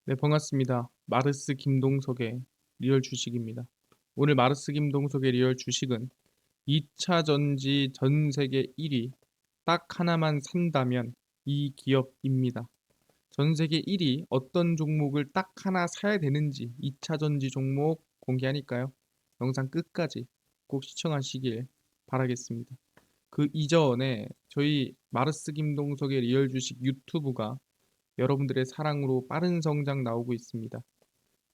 네, 반갑습니다. 마르스 김동석의 리얼 주식입니다. 오늘 마르스 김동석의 리얼 주식은 2차 전지 전 세계 1위 딱 하나만 산다면 이 기업입니다. 전 세계 1위 어떤 종목을 딱 하나 사야 되는지 2차 전지 종목 공개하니까요. 영상 끝까지 꼭 시청하시길 바라겠습니다. 그 이전에 저희 마르스 김동석의 리얼 주식 유튜브가 여러분들의 사랑으로 빠른 성장 나오고 있습니다.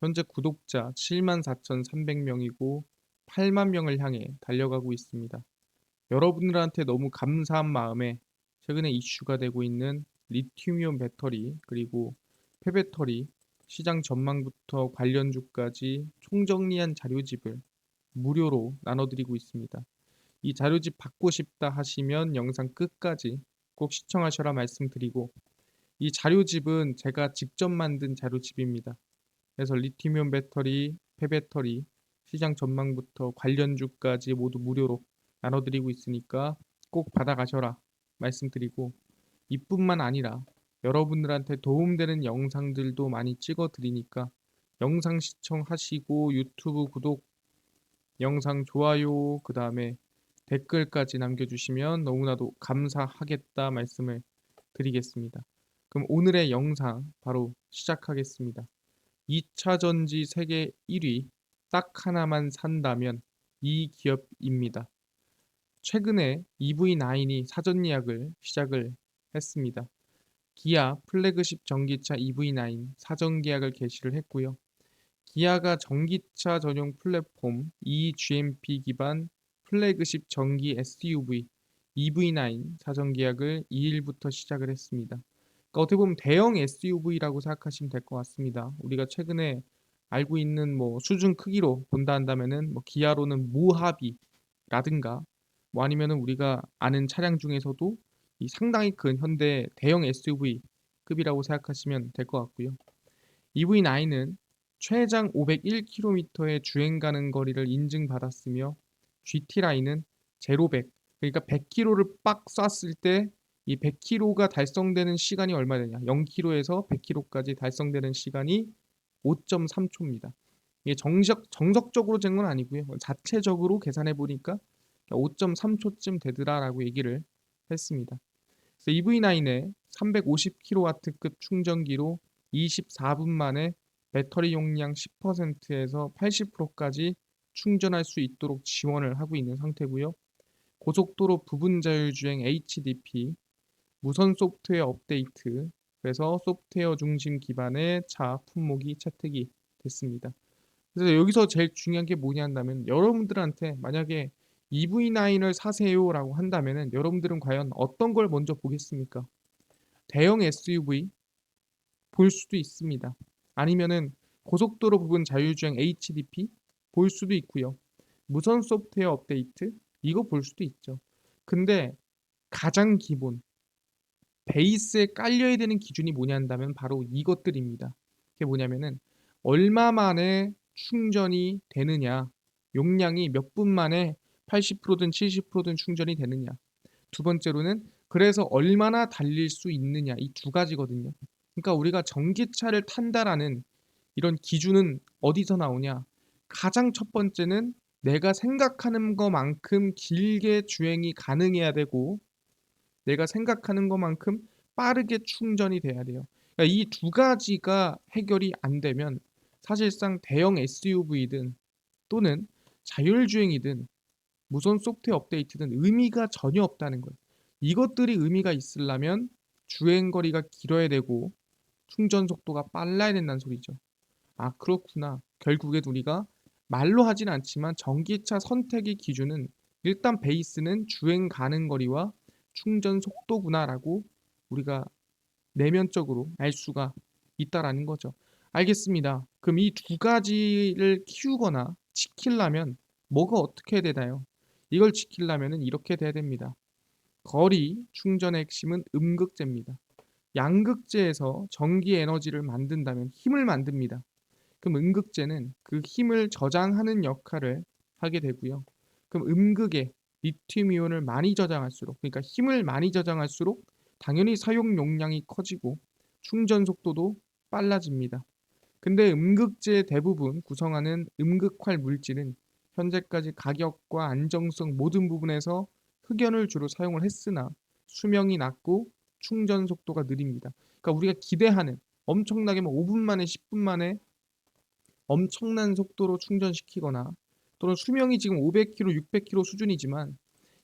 현재 구독자 74,300명이고 8만 명을 향해 달려가고 있습니다. 여러분들한테 너무 감사한 마음에 최근에 이슈가 되고 있는 리튬이온 배터리 그리고 폐배터리 시장 전망부터 관련주까지 총정리한 자료집을 무료로 나눠드리고 있습니다. 이 자료집 받고 싶다 하시면 영상 끝까지 꼭 시청하셔라 말씀드리고, 이 자료집은 제가 직접 만든 자료집입니다. 그래서 리튬이온 배터리, 폐배터리, 시장 전망부터 관련주까지 모두 무료로 나눠드리고 있으니까 꼭 받아가셔라 말씀드리고, 이뿐만 아니라 여러분들한테 도움되는 영상들도 많이 찍어 드리니까 영상 시청하시고 유튜브 구독, 영상 좋아요, 그 다음에 댓글까지 남겨주시면 너무나도 감사하겠다 말씀을 드리겠습니다. 그럼 오늘의 영상 바로 시작하겠습니다. 2차 전지 세계 1위 딱 하나만 산다면 이 기업입니다. 최근에 EV9이 사전 예약을 시작을 했습니다. 기아 플래그십 전기차 EV9 사전 계약을 개시를 했고요. 기아가 전기차 전용 플랫폼 eGMP 기반 플래그십 전기 SUV EV9 사전 계약을 2일부터 시작을 했습니다. 그러니까 어떻게 보면 대형 SUV라고 생각하시면 될 것 같습니다. 우리가 최근에 알고 있는 뭐 수준 크기로 본다 한다면은 뭐 기아로는 모하비라든가 뭐 아니면은 우리가 아는 차량 중에서도 이 상당히 큰 현대 대형 SUV 급이라고 생각하시면 될 것 같고요. EV9은 최장 501km의 주행 가능 거리를 인증받았으며 GT 라인은 제로 100, 그러니까 100km를 빡 쐈을 때 이 100km가 달성되는 시간이 얼마 되냐? 0km에서 100km까지 달성되는 시간이 5.3초입니다. 이게 정석적으로 잰 건 아니고요. 자체적으로 계산해 보니까 5.3초쯤 되더라라고 얘기를 했습니다. 그래서 EV9에 350kW급 충전기로 24분 만에 배터리 용량 10%에서 80%까지 충전할 수 있도록 지원을 하고 있는 상태고요. 고속도로 부분 자율주행 HDP, 무선 소프트웨어 업데이트, 그래서 소프트웨어 중심 기반의 차 품목이 채택이 됐습니다. 그래서 여기서 제일 중요한 게 뭐냐 한다면, 여러분들한테 만약에 EV9을 사세요라고 한다면은 여러분들은 과연 어떤 걸 먼저 보겠습니까? 대형 SUV 볼 수도 있습니다. 아니면은 고속도로 부분 자율주행 HDP 볼 수도 있고요. 무선 소프트웨어 업데이트 이거 볼 수도 있죠. 근데 가장 기본 베이스에 깔려야 되는 기준이 뭐냐 한다면 바로 이것들입니다. 그게 뭐냐면은 얼마 만에 충전이 되느냐, 용량이 몇 분 만에 80%든 70%든 충전이 되느냐. 두 번째로는 그래서 얼마나 달릴 수 있느냐, 이 두 가지거든요. 그러니까 우리가 전기차를 탄다라는 이런 기준은 어디서 나오냐? 가장 첫 번째는 내가 생각하는 것만큼 길게 주행이 가능해야 되고, 내가 생각하는 것만큼 빠르게 충전이 돼야 돼요. 그러니까 이 두 가지가 해결이 안 되면 사실상 대형 SUV든 또는 자율주행이든 무선 소프트웨어 업데이트든 의미가 전혀 없다는 거예요. 이것들이 의미가 있으려면 주행 거리가 길어야 되고 충전 속도가 빨라야 된다는 소리죠. 아, 그렇구나. 결국에 우리가 말로 하진 않지만 전기차 선택의 기준은 일단 베이스는 주행 가능 거리와 충전 속도구나라고 우리가 내면적으로 알 수가 있다라는 거죠. 알겠습니다. 그럼 이 두 가지를 키우거나 지키려면 뭐가 어떻게 해야 되나요? 이걸 지키려면 이렇게 돼야 됩니다. 거리 충전의 핵심은 음극재입니다. 양극재에서 전기 에너지를 만든다면 힘을 만듭니다. 그럼 음극재는 그 힘을 저장하는 역할을 하게 되고요. 그럼 음극에 리튬 이온을 많이 저장할수록, 그러니까 힘을 많이 저장할수록 당연히 사용 용량이 커지고 충전 속도도 빨라집니다. 근데 음극재의 대부분 구성하는 음극활 물질은 현재까지 가격과 안정성 모든 부분에서 흑연을 주로 사용을 했으나 수명이 낮고 충전 속도가 느립니다. 그러니까 우리가 기대하는 엄청나게 5분 만에 10분 만에 엄청난 속도로 충전시키거나 또는 수명이 지금 500km, 600km 수준이지만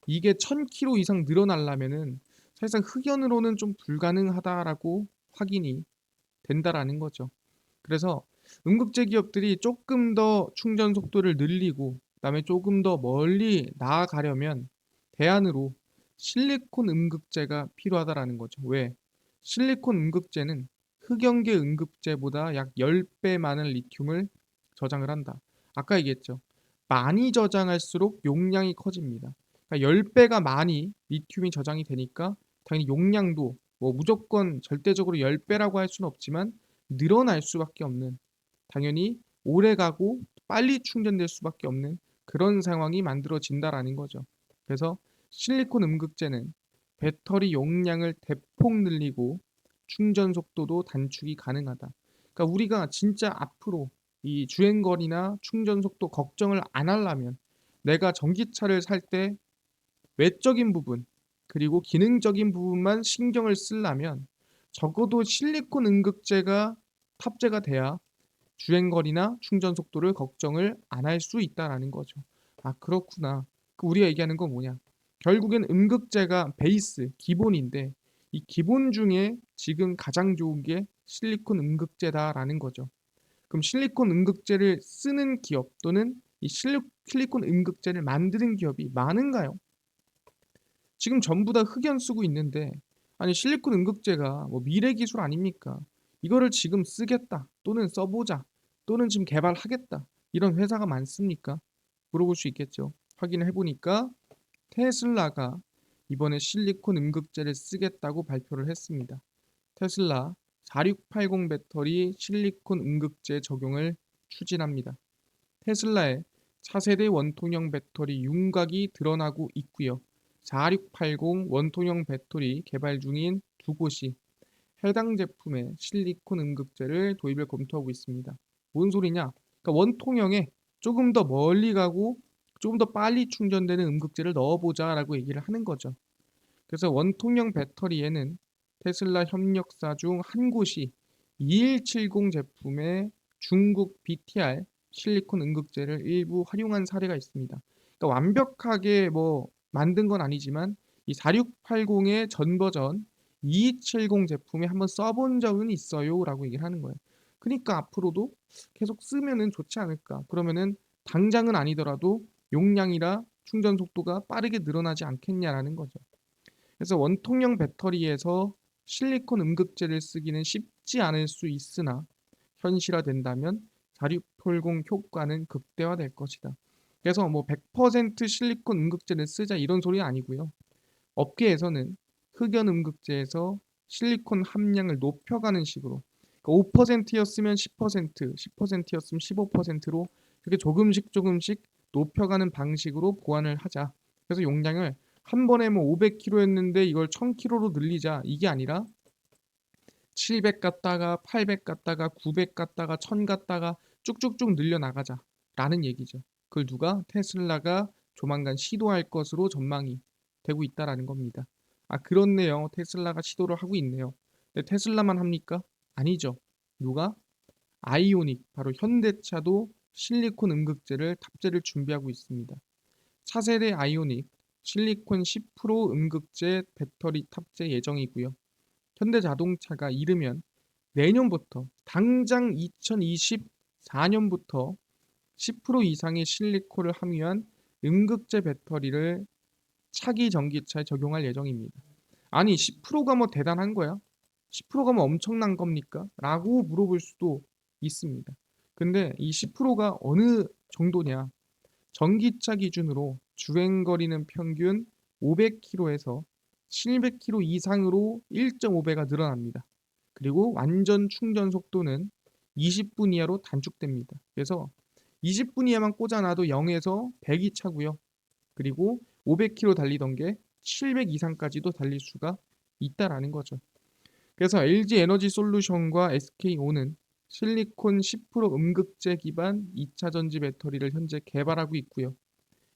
이게 1000km 이상 늘어나려면은 사실상 흑연으로는 좀 불가능하다라고 확인이 된다라는 거죠. 그래서 음극재 기업들이 조금 더 충전 속도를 늘리고 그다음에 조금 더 멀리 나아가려면 대안으로 실리콘 음극재가 필요하다라는 거죠. 왜? 실리콘 음극재는 흑연계 음극재보다 약 10배 많은 리튬을 저장을 한다. 아까 얘기했죠. 많이 저장할수록 용량이 커집니다. 그러니까 10배가 많이 리튬이 저장이 되니까 당연히 용량도 뭐 무조건 절대적으로 10배라고 할 수는 없지만 늘어날 수밖에 없는, 당연히 오래가고 빨리 충전될 수밖에 없는 그런 상황이 만들어진다라는 거죠. 그래서 실리콘 음극재는 배터리 용량을 대폭 늘리고 충전 속도도 단축이 가능하다. 그러니까 우리가 진짜 앞으로 이 주행거리나 충전 속도 걱정을 안 하려면 내가 전기차를 살 때 외적인 부분 그리고 기능적인 부분만 신경을 쓰려면 적어도 실리콘 음극재가 탑재가 돼야 주행거리나 충전 속도를 걱정을 안 할 수 있다라는 거죠. 아, 그렇구나. 그 우리가 얘기하는 건 뭐냐? 결국엔 음극재가 베이스, 기본인데 이 기본 중에 지금 가장 좋은 게 실리콘 음극재다라는 거죠. 그럼 실리콘 음극재를 쓰는 기업 또는 이 실리콘 음극재를 만드는 기업이 많은가요? 지금 전부 다 흑연 쓰고 있는데 아니 실리콘 음극재가 뭐 미래 기술 아닙니까? 이거를 지금 쓰겠다 또는 써보자 또는 지금 개발하겠다 이런 회사가 많습니까? 물어볼 수 있겠죠. 확인을 해보니까 테슬라가 이번에 실리콘 음극재를 쓰겠다고 발표를 했습니다. 테슬라 4680 배터리 실리콘 음극재 적용을 추진합니다. 테슬라의 차세대 원통형 배터리 윤곽이 드러나고 있고요. 4680 원통형 배터리 개발 중인 두 곳이 해당 제품에 실리콘 음극재를 도입을 검토하고 있습니다. 뭔 소리냐? 그러니까 원통형에 조금 더 멀리 가고 조금 더 빨리 충전되는 음극재를 넣어보자라고 얘기를 하는 거죠. 그래서 원통형 배터리에는 테슬라 협력사 중 한 곳이 2170 제품의 중국 BTR 실리콘 음극재를 일부 활용한 사례가 있습니다. 그러니까 완벽하게 뭐 만든 건 아니지만 이 4680의 전 버전 2270 제품에 한번 써본 적은 있어요라고 얘기를 하는 거예요. 그러니까 앞으로도 계속 쓰면은 좋지 않을까. 그러면은 당장은 아니더라도 용량이라 충전 속도가 빠르게 늘어나지 않겠냐라는 거죠. 그래서 원통형 배터리에서 실리콘 음극재를 쓰기는 쉽지 않을 수 있으나 현실화된다면 4680 효과는 극대화될 것이다. 그래서 뭐 100% 실리콘 음극재를 쓰자 이런 소리 아니고요. 업계에서는 흑연 음극재에서 실리콘 함량을 높여가는 식으로 5%였으면 10%, 10%였으면 15%로 이렇게 조금씩 높여가는 방식으로 보완을 하자. 그래서 용량을 한 번에 뭐 500kg였는데 이걸 1000kg로 늘리자 이게 아니라 700 갔다가 800 갔다가 900 갔다가 1000 갔다가 쭉쭉쭉 늘려나가자 라는 얘기죠. 그걸 누가? 테슬라가 조만간 시도할 것으로 전망이 되고 있다라는 겁니다. 아, 그렇네요. 테슬라가 시도를 하고 있네요. 근데 테슬라만 합니까? 아니죠. 누가? 아이오닉, 바로 현대차도 실리콘 음극재를 탑재를 준비하고 있습니다. 차세대 아이오닉 실리콘 10% 음극재 배터리 탑재 예정이고요. 현대자동차가 이르면 내년부터 당장 2024년부터 10% 이상의 실리콘을 함유한 음극재 배터리를 차기 전기차에 적용할 예정입니다. 아니 10%가 뭐 대단한 거야? 10%가 뭐 엄청난 겁니까? 라고 물어볼 수도 있습니다. 근데 이 10%가 어느 정도냐? 전기차 기준으로 주행거리는 평균 500km에서 700km 이상으로 1.5배가 늘어납니다. 그리고 완전 충전 속도는 20분 이하로 단축됩니다. 그래서 20분 이하만 꽂아놔도 0에서 100이 차고요. 그리고 500km 달리던 게 700 이상까지도 달릴 수가 있다라는 거죠. 그래서 LG 에너지 솔루션과 SK온은 실리콘 10% 음극재 기반 2차 전지 배터리를 현재 개발하고 있고요.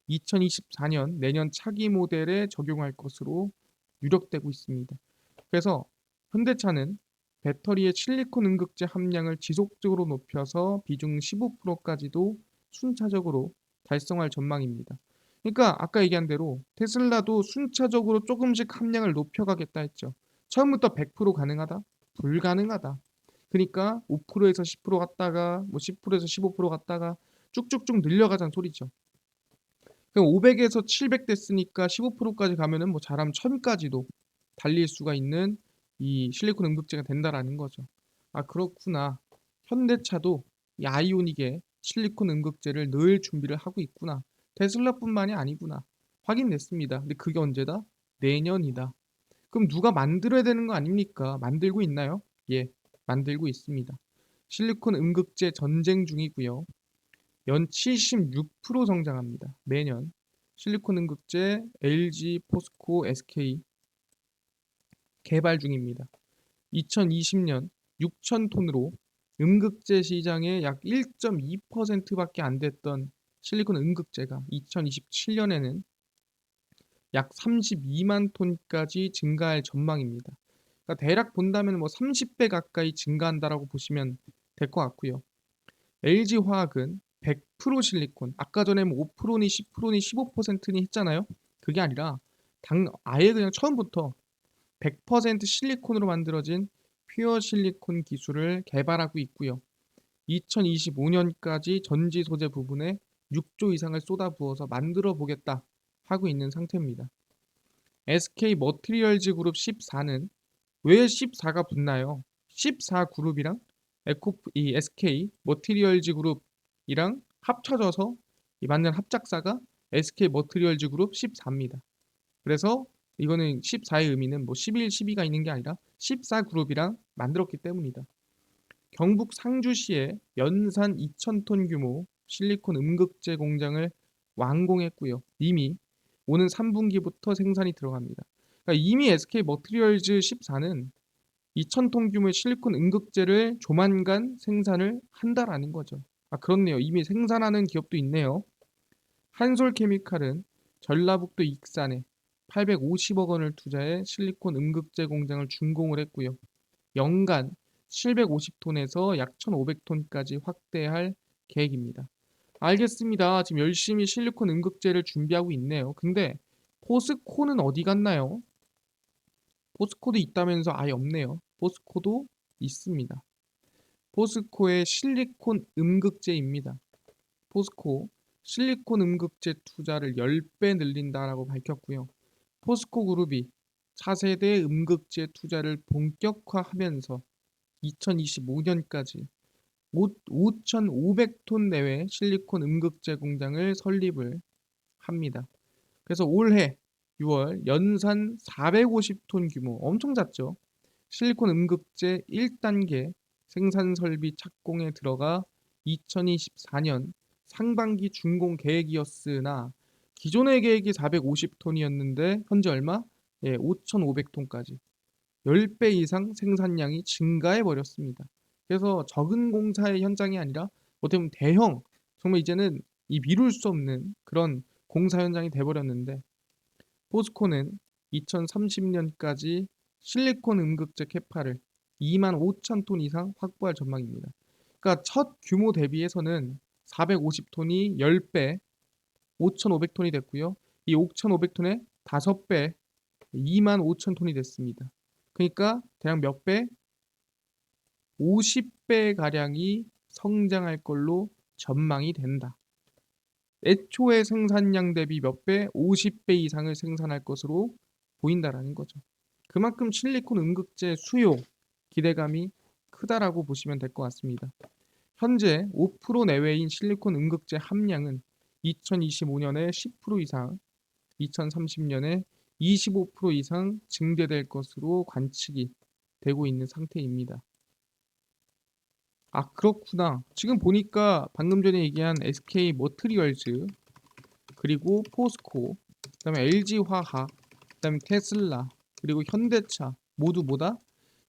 2024년 내년 차기 모델에 적용할 것으로 유력되고 있습니다. 그래서 현대차는 배터리의 실리콘 음극재 함량을 지속적으로 높여서 비중 15%까지도 순차적으로 달성할 전망입니다. 그러니까 아까 얘기한 대로 테슬라도 순차적으로 조금씩 함량을 높여가겠다 했죠. 처음부터 100% 가능하다? 불가능하다. 그러니까 5%에서 10% 갔다가 뭐 10%에서 15% 갔다가 쭉쭉쭉 늘려가자는 소리죠. 그럼 500에서 700 됐으니까 15%까지 가면은 뭐 잘하면 1000까지도 달릴 수가 있는 이 실리콘 음극재가 된다라는 거죠. 아, 그렇구나. 현대차도 이 아이오닉에 실리콘 음극재를 넣을 준비를 하고 있구나. 테슬라뿐만이 아니구나. 확인됐습니다. 근데 그게 언제다? 내년이다. 그럼 누가 만들어야 되는 거 아닙니까? 만들고 있나요? 예, 만들고 있습니다. 실리콘 음극재 전쟁 중이고요. 연 76% 성장합니다. 매년. 실리콘 음극재 LG, 포스코, SK 개발 중입니다. 2020년 6,000톤으로 음극재 시장의 약 1.2%밖에 안 됐던 실리콘 음극재가 2027년에는 약 32만 톤까지 증가할 전망입니다. 그러니까 대략 본다면 뭐 30배 가까이 증가한다라고 보시면 될 것 같고요. LG화학은 100% 실리콘, 아까 전에 뭐 5%니 10%니 15%니 했잖아요. 그게 아니라 아예 그냥 처음부터 100% 실리콘으로 만들어진 퓨어 실리콘 기술을 개발하고 있고요. 2025년까지 전지 소재 부분에 6조 이상을 쏟아부어서 만들어 보겠다 하고 있는 상태입니다. SK 머티리얼즈 그룹 14는 왜 14가 붙나요? 14 그룹이랑 이 SK 머티리얼즈 그룹이랑 합쳐져서 만든 합작사가 SK 머티리얼즈 그룹 14입니다. 그래서 이거는 14의 의미는 뭐 11, 12가 있는 게 아니라 14 그룹이랑 만들었기 때문이다. 경북 상주시에 연산 2,000톤 규모 실리콘 음극재 공장을 완공했고요. 이미 오는 3분기부터 생산이 들어갑니다. 그러니까 이미 SK 머티리얼즈 14는 2,000톤 규모의 실리콘 음극재를 조만간 생산을 한다라는 거죠. 아, 그렇네요. 이미 생산하는 기업도 있네요. 한솔케미칼은 전라북도 익산에 850억 원을 투자해 실리콘 음극재 공장을 준공을 했고요. 연간 750톤에서 약 1,500톤까지 확대할 계획입니다. 알겠습니다. 지금 열심히 실리콘 음극재를 준비하고 있네요. 근데 포스코는 어디 갔나요? 포스코도 있다면서 아예 없네요. 포스코도 있습니다. 포스코의 실리콘 음극재입니다. 포스코 실리콘 음극재 투자를 10배 늘린다라고 밝혔고요. 포스코 그룹이 차세대 음극재 투자를 본격화하면서 2025년까지 5,500톤 내외 실리콘 음극재 공장을 설립을 합니다. 그래서 올해 6월 연산 450톤 규모 엄청 작죠. 실리콘 음극재 1단계 생산 설비 착공에 들어가 2024년 상반기 준공 계획이었으나 기존의 계획이 450톤이었는데 현재 얼마? 예, 5,500톤까지 10배 이상 생산량이 증가해 버렸습니다. 그래서 적은 공사의 현장이 아니라 어떻게 보면 대형, 정말 이제는 이 미룰 수 없는 그런 공사 현장이 돼 버렸는데 포스코는 2030년까지 실리콘 음극재 캐파를 2만 5천 톤 이상 확보할 전망입니다. 그러니까 첫 규모 대비해서는 450톤이 10배, 5,500톤이 됐고요. 이 5,500톤의 5배, 2만 5천 톤이 됐습니다. 그러니까 대략 몇 배? 50배 가량이 성장할 걸로 전망이 된다. 애초의 생산량 대비 몇 배? 50배 이상을 생산할 것으로 보인다라는 거죠. 그만큼 실리콘 음극재 수요 기대감이 크다라고 보시면 될 것 같습니다. 현재 5% 내외인 실리콘 음극재 함량은 2025년에 10% 이상, 2030년에 25% 이상 증대될 것으로 관측이 되고 있는 상태입니다. 아, 그렇구나. 지금 보니까 방금 전에 얘기한 SK 머티리얼즈, 그리고 포스코, 그다음에 LG화학, 그다음에 테슬라, 그리고 현대차 모두 뭐다?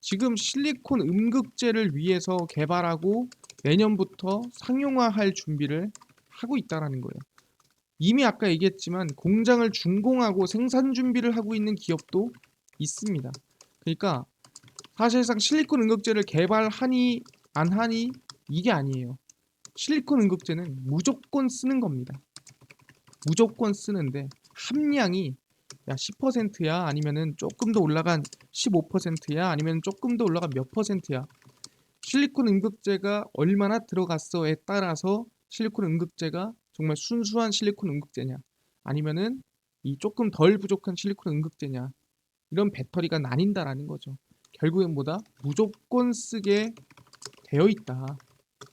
지금 실리콘 음극재를 위해서 개발하고 내년부터 상용화할 준비를 하고 있다라는 거예요. 이미 아까 얘기했지만 공장을 준공하고 생산 준비를 하고 있는 기업도 있습니다. 그러니까 사실상 실리콘 음극재를 개발하니 안 하니 이게 아니에요. 실리콘 음극재는 무조건 쓰는 겁니다. 무조건 쓰는데 함량이 야 10%야 아니면은 조금 더 올라간 15%야 아니면 조금 더 올라간 몇 %야. 실리콘 음극재가 얼마나 들어갔어에 따라서 실리콘 음극재가 정말 순수한 실리콘 음극재냐 아니면은 이 조금 덜 부족한 실리콘 음극재냐 이런 배터리가 나뉜다라는 거죠. 결국엔 뭐다? 무조건 쓰게 되어 있다.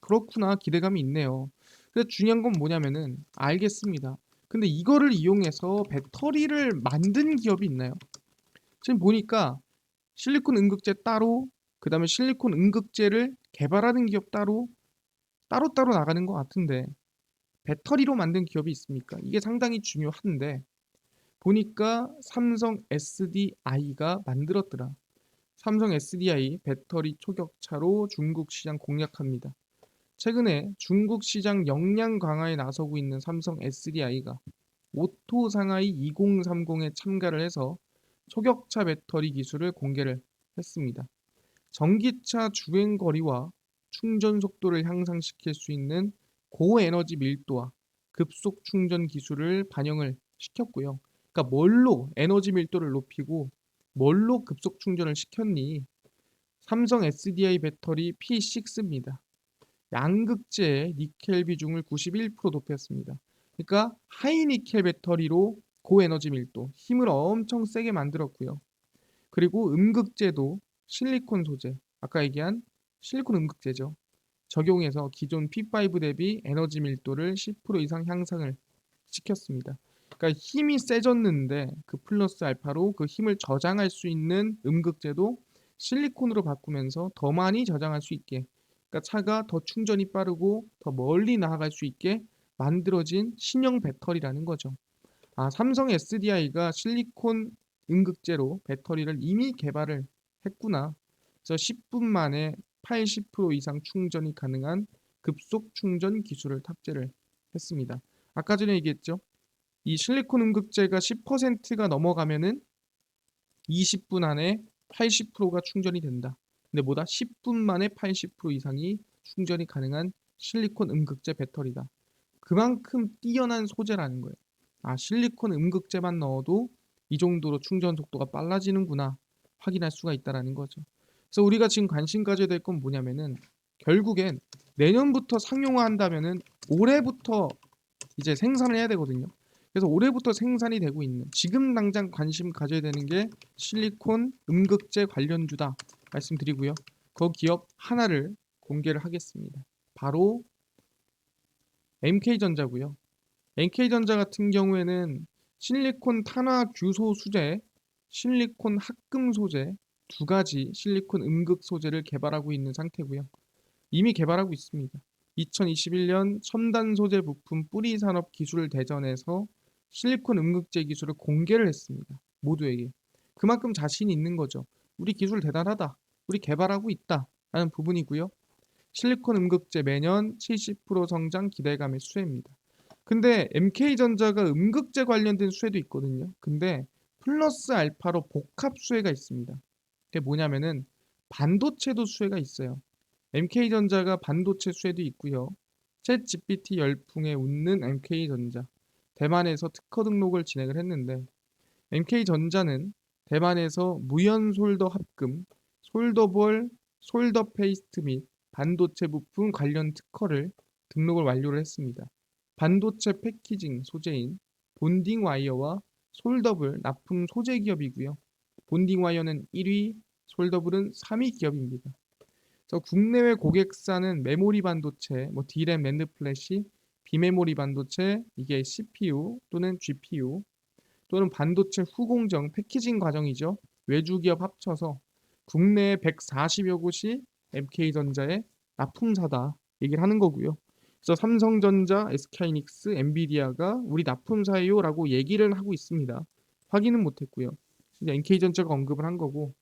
그렇구나. 기대감이 있네요. 근데 중요한 건 뭐냐면은 알겠습니다. 근데 이거를 이용해서 배터리를 만든 기업이 있나요? 지금 보니까 실리콘 음극재 따로 그다음에 실리콘 음극재를 개발하는 기업 따로따로 나가는 것 같은데 배터리로 만든 기업이 있습니까? 이게 상당히 중요한데 보니까 삼성 SDI가 만들었더라. 삼성 SDI 배터리 초격차로 중국 시장 공략합니다. 최근에 중국 시장 역량 강화에 나서고 있는 삼성 SDI가 오토 상하이 2030에 참가를 해서 초격차 배터리 기술을 공개를 했습니다. 전기차 주행 거리와 충전 속도를 향상시킬 수 있는 고에너지 밀도와 급속 충전 기술을 반영을 시켰고요. 그러니까 뭘로 에너지 밀도를 높이고 뭘로 급속 충전을 시켰니? 삼성 SDI 배터리 P6입니다. 양극재의 니켈 비중을 91% 높였습니다. 그러니까 하이니켈 배터리로 고에너지 밀도, 힘을 엄청 세게 만들었고요. 그리고 음극재도 실리콘 소재, 아까 얘기한 실리콘 음극재죠. 적용해서 기존 P5 대비 에너지 밀도를 10% 이상 향상을 시켰습니다. 그러니까 힘이 세졌는데 그 플러스 알파로 그 힘을 저장할 수 있는 음극재도 실리콘으로 바꾸면서 더 많이 저장할 수 있게, 그러니까 차가 더 충전이 빠르고 더 멀리 나아갈 수 있게 만들어진 신형 배터리라는 거죠. 삼성 SDI가 실리콘 음극재로 배터리를 이미 개발을 했구나. 그래서 10분 만에 80% 이상 충전이 가능한 급속 충전 기술을 탑재를 했습니다. 아까 전에 얘기했죠. 이 실리콘 음극재가 10%가 넘어가면은 20분 안에 80%가 충전이 된다. 근데 뭐다? 10분 만에 80% 이상이 충전이 가능한 실리콘 음극재 배터리다. 그만큼 뛰어난 소재라는 거예요. 실리콘 음극재만 넣어도 이 정도로 충전 속도가 빨라지는구나 확인할 수가 있다라는 거죠. 그래서 우리가 지금 관심 가져야 될 건 뭐냐면은 결국엔 내년부터 상용화한다면은 올해부터 이제 생산을 해야 되거든요. 그래서 올해부터 생산이 되고 있는 지금 당장 관심 가져야 되는 게 실리콘 음극재 관련주다 말씀드리고요. 그 기업 하나를 공개를 하겠습니다. 바로 MK전자고요. NK전자 같은 경우에는 실리콘 탄화 규소 수제, 실리콘 합금 소재 두 가지 실리콘 음극 소재를 개발하고 있는 상태고요. 이미 개발하고 있습니다. 2021년 첨단 소재 부품 뿌리 산업 기술 대전에서 실리콘 음극재 기술을 공개를 했습니다. 모두에게. 그만큼 자신이 있는 거죠. 우리 기술 대단하다. 우리 개발하고 있다. 라는 부분이고요. 실리콘 음극재 매년 70% 성장 기대감의 수혜입니다. 근데 MK전자가 음극재 관련된 수혜도 있거든요. 근데 플러스 알파로 복합 수혜가 있습니다. 그게 뭐냐면은 반도체도 수혜가 있어요. MK전자가 반도체 수혜도 있고요. 챗 GPT 열풍에 웃는 MK전자. 대만에서 특허 등록을 진행을 했는데 MK전자는 대만에서 무연 솔더 합금, 솔더볼, 솔더 페이스트 및 반도체 부품 관련 특허를 등록을 완료를 했습니다. 반도체 패키징 소재인 본딩 와이어와 솔더블 납품 소재 기업이고요. 본딩 와이어는 1위, 솔더블은 3위 기업입니다. 그래서 국내외 고객사는 메모리 반도체, D램, 낸드 플래시, 비메모리 반도체, 이게 CPU 또는 GPU 또는 반도체 후공정, 패키징 과정이죠. 외주 기업 합쳐서 국내에 140여 곳이 MK전자의 납품사다 얘기를 하는 거고요. 그래서 삼성전자, SK하이닉스, 엔비디아가 우리 납품사예요라고 얘기를 하고 있습니다. 확인은 못했고요. 이제 NK전자가 언급을 한 거고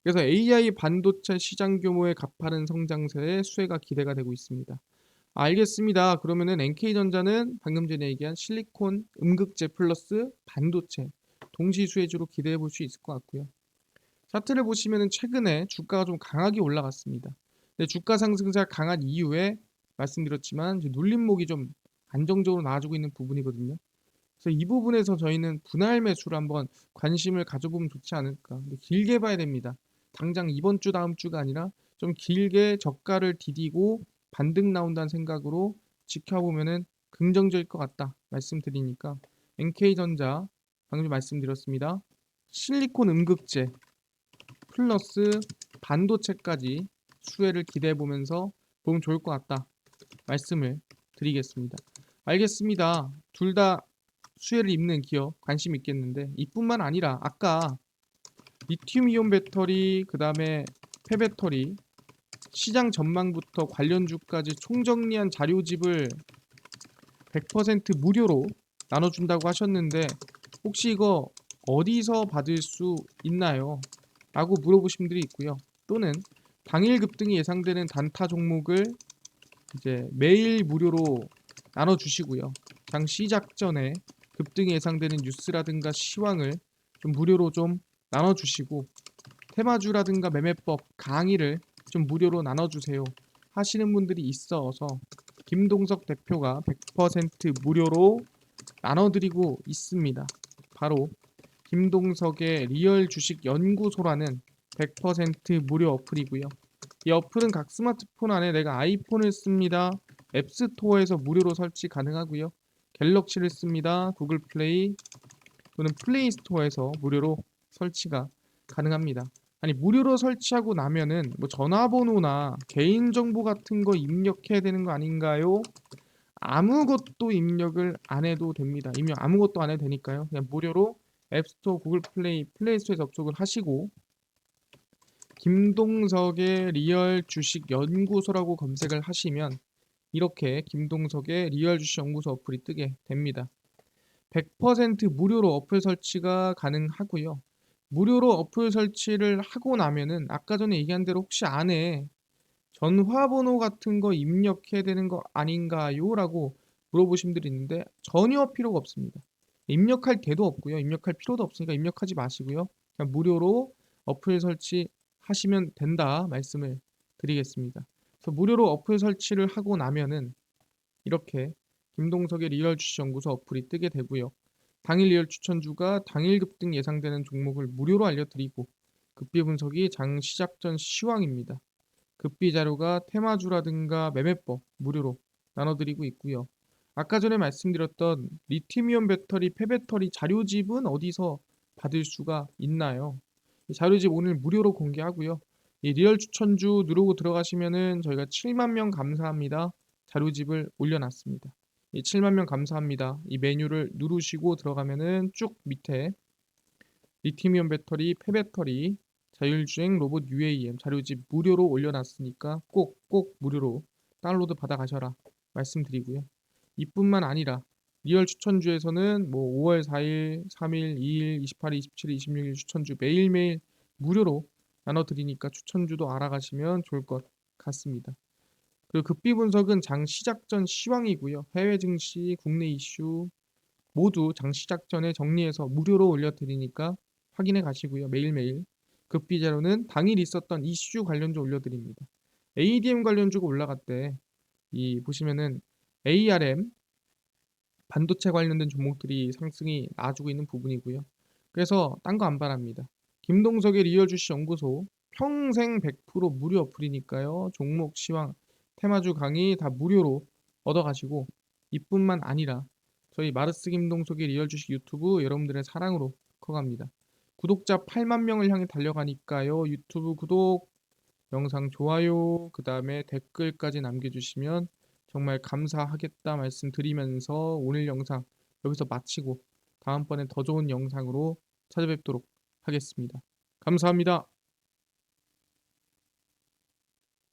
그래서 AI 반도체 시장 규모의 가파른 성장세에 수혜가 기대가 되고 있습니다. 알겠습니다. 그러면은 NK전자는 방금 전에 얘기한 실리콘 음극재 플러스 반도체 동시 수혜주로 기대해 볼 수 있을 것 같고요. 차트를 보시면은 최근에 주가가 좀 강하게 올라갔습니다. 근데 주가 상승세가 강한 이후에 말씀드렸지만 이제 눌림목이 좀 안정적으로 나와주고 있는 부분이거든요. 그래서 이 부분에서 저희는 분할 매수를 한번 관심을 가져보면 좋지 않을까. 근데 길게 봐야 됩니다. 당장 이번 주 다음 주가 아니라 좀 길게 저가를 디디고 반등 나온다는 생각으로 지켜보면은 긍정적일 것 같다 말씀드리니까 NK전자 방금 말씀드렸습니다. 실리콘 음극재 플러스 반도체까지 수혜를 기대해 보면서 보면 좋을 것 같다 말씀을 드리겠습니다. 알겠습니다. 둘 다 수혜를 입는 기업 관심 있겠는데 이뿐만 아니라 아까 리튬이온 배터리 그다음에 폐배터리 시장 전망부터 관련주까지 총정리한 자료집을 100% 무료로 나눠준다고 하셨는데 혹시 이거 어디서 받을 수 있나요? 라고 물어보신 분들이 있고요. 또는 당일 급등이 예상되는 단타 종목을 이제 매일 무료로 나눠주시고요. 장 시작 전에 급등이 예상되는 뉴스라든가 시황을 좀 무료로 좀 나눠주시고 테마주라든가 매매법 강의를 좀 무료로 나눠주세요 하시는 분들이 있어서 김동석 대표가 100% 무료로 나눠드리고 있습니다. 바로 김동석의 리얼 주식 연구소라는 100% 무료 어플이고요. 이 어플은 각 스마트폰 안에 내가 아이폰을 씁니다. 앱스토어에서 무료로 설치 가능하고요. 갤럭시를 씁니다. 구글 플레이 또는 플레이 스토어에서 무료로 설치가 가능합니다. 아니 무료로 설치하고 나면은 뭐 전화번호나 개인정보 같은 거 입력해야 되는 거 아닌가요? 아무것도 입력을 안 해도 됩니다. 입력 아무것도 안 해도 되니까요. 그냥 무료로 앱스토어, 구글 플레이, 플레이스토어에 접속을 하시고 김동석의 리얼 주식 연구소라고 검색을 하시면 이렇게 김동석의 리얼 주식 연구소 어플이 뜨게 됩니다. 100% 무료로 어플 설치가 가능하고요. 무료로 어플 설치를 하고 나면은 아까 전에 얘기한 대로 혹시 안에 전화번호 같은 거 입력해야 되는 거 아닌가요? 라고 물어보신 분들이 있는데 전혀 필요가 없습니다. 입력할 데도 없고요. 입력할 필요도 없으니까 입력하지 마시고요. 그냥 무료로 어플 설치하시면 된다 말씀을 드리겠습니다. 그래서 무료로 어플 설치를 하고 나면은 이렇게 김동석의 리얼 주식 연구소 어플이 뜨게 되고요. 당일 리얼 추천주가 당일 급등 예상되는 종목을 무료로 알려드리고 급비 분석이 장 시작 전 시황입니다. 급비 자료가 테마주라든가 매매법 무료로 나눠드리고 있고요. 아까 전에 말씀드렸던 리튬이온 배터리, 폐배터리 자료집은 어디서 받을 수가 있나요? 이 자료집 오늘 무료로 공개하고요. 이 리얼 추천주 누르고 들어가시면은 저희가 7만 명 감사합니다. 자료집을 올려놨습니다. 이 7만 명 감사합니다. 이 메뉴를 누르시고 들어가면은 쭉 밑에 리튬이온 배터리, 폐배터리, 자율주행 로봇 UAM 자료집 무료로 올려놨으니까 꼭 무료로 다운로드 받아가셔라 말씀드리고요. 이뿐만 아니라 리얼 추천주에서는 뭐 5월 4일, 3일, 2일, 28일, 27일, 26일 추천주 매일매일 무료로 나눠드리니까 추천주도 알아가시면 좋을 것 같습니다. 그리고 급비 분석은 장 시작 전 시황이고요. 해외 증시, 국내 이슈 모두 장 시작 전에 정리해서 무료로 올려드리니까 확인해 가시고요. 매일매일 급비 자료는 당일 있었던 이슈 관련주 올려드립니다. ADM 관련주가 올라갔대. 이 보시면은 ARM 반도체 관련된 종목들이 상승이 나와주고 있는 부분이고요. 그래서 딴 거 안 바랍니다. 김동석의 리얼 주식 연구소 평생 100% 무료 어플이니까요. 종목 시황 테마주 강의 다 무료로 얻어가시고 이뿐만 아니라 저희 마르스 김동석의 리얼 주식 유튜브 여러분들의 사랑으로 커갑니다. 구독자 8만 명을 향해 달려가니까요. 유튜브 구독, 영상 좋아요, 그 다음에 댓글까지 남겨주시면 정말 감사하겠다 말씀드리면서 오늘 영상 여기서 마치고 다음번에 더 좋은 영상으로 찾아뵙도록 하겠습니다. 감사합니다.